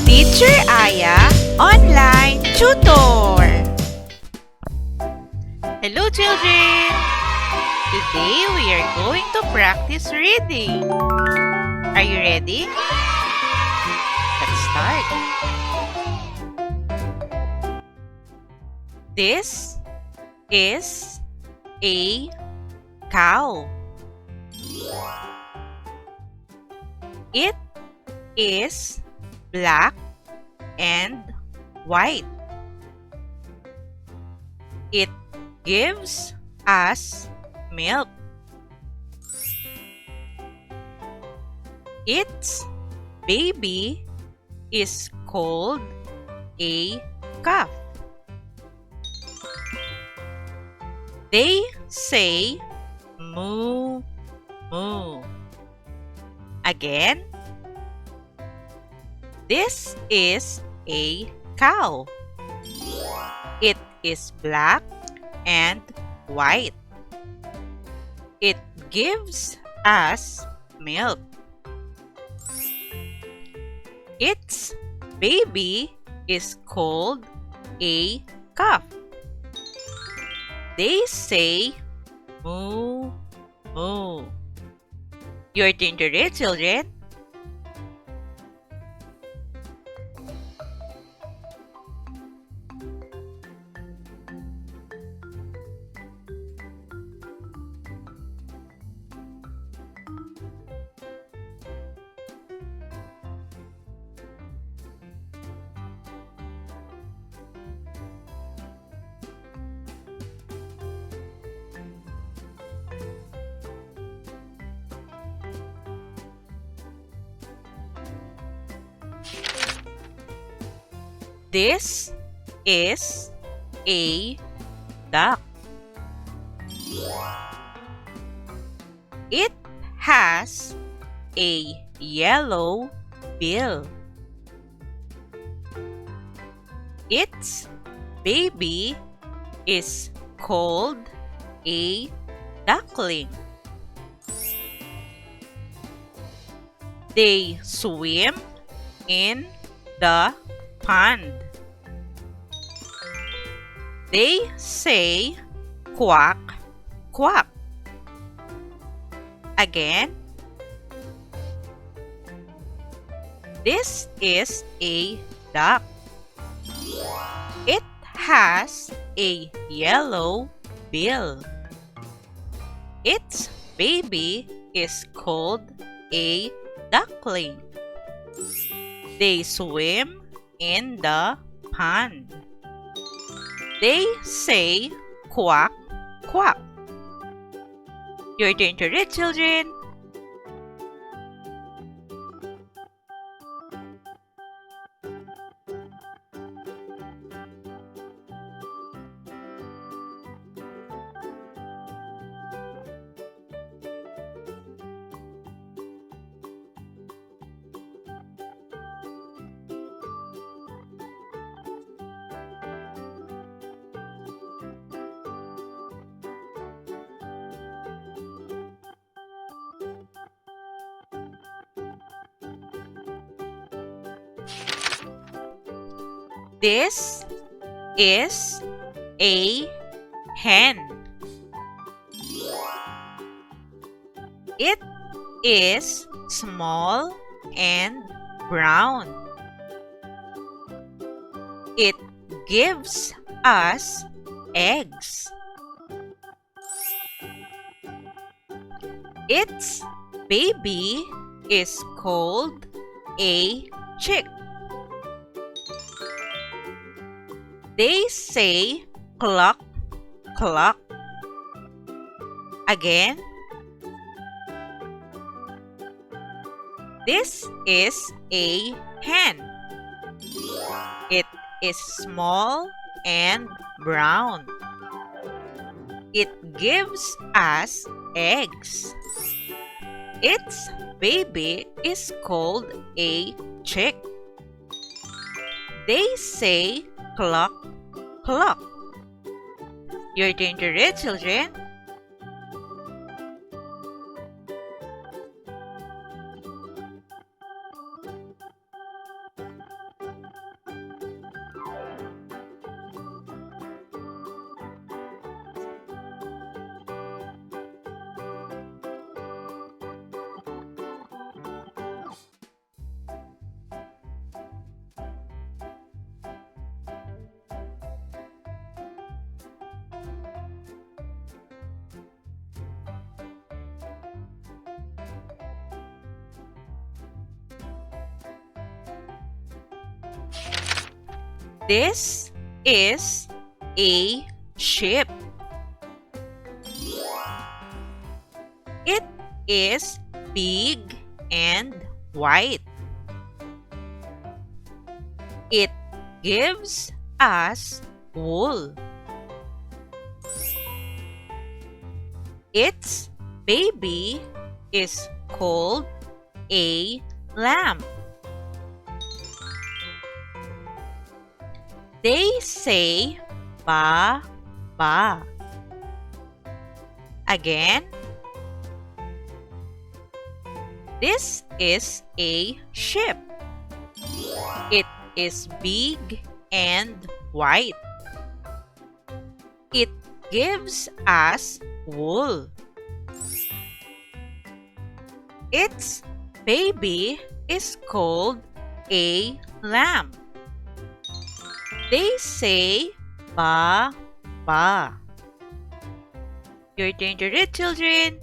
Teacher Aya Online Tutor. Hello children! Today we are going to practice reading. Are you ready? Let's start. This is a cow. It is black and white. It gives us milk. Its baby is called a calf. They say moo, moo. Again. This is a cow. It is black and white. It gives us milk. Its baby is called a calf. They say moo, moo. Your turn to read, children. This is a duck. It has a yellow bill. Its baby is called a duckling. They swim in the pond. They say quack, quack. Again. This is a duck. It has a yellow bill. Its baby is called a duckling. They swim in the pond. They say quack, quack. Your turn to read, children. This is a hen. It is small and brown. It gives us eggs. Its baby is called a chick. They say cluck, cluck. Again. This is a hen. It is small and brown. It gives us eggs. Its baby is called a chick. They say cluck, cluck. Your turn to read, children. This is a sheep. It is big and white. It gives us wool. Its baby is called a lamb. They say ba ba. Again. This is a sheep. It is big and white. It gives us wool. Its baby is called a lamb. They say ba ba. Your turn to read, children.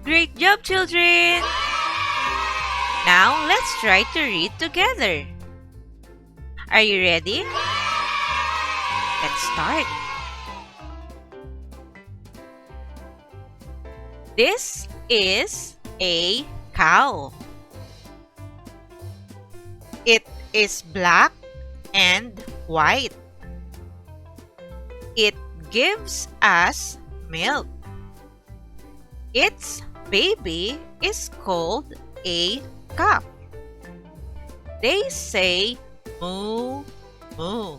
Great job, children! Now, let's try to read together. Are you ready? Let's start. This is a cow. It is black and white. It gives us milk. Its baby is called a calf. They say moo, moo.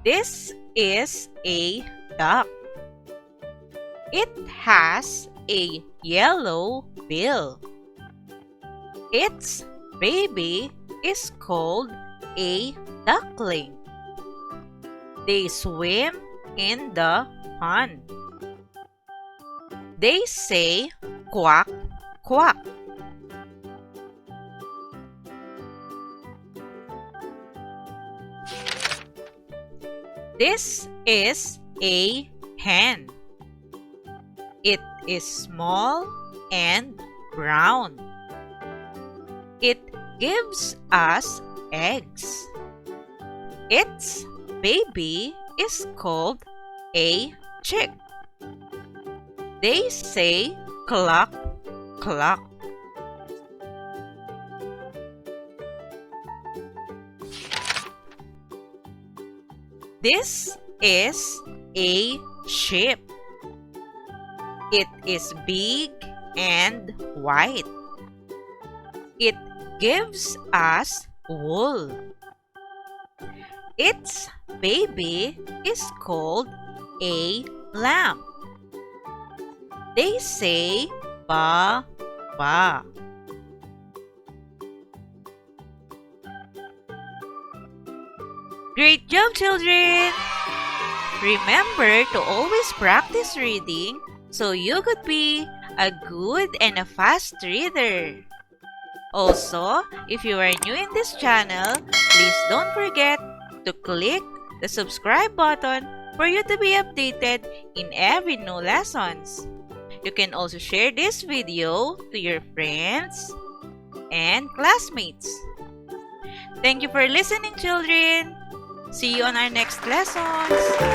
This is a duck. It has a yellow bill. Its baby is called a duckling. They swim in the pond. They say quack, quack. This is a hen. It is small and brown. It gives us eggs. Its baby is called a chick. They say cluck, cluck. This is a sheep. It is big and white. It gives us wool. Its baby is called a lamb. They say ba ba. Great job, children! Remember to always practice reading so you could be a good and a fast reader. Also, if you are new in this channel, please don't forget to click the subscribe button for you to be updated in every new lessons. You can also share this video to your friends and classmates. Thank you for listening, children. See you on our next lessons.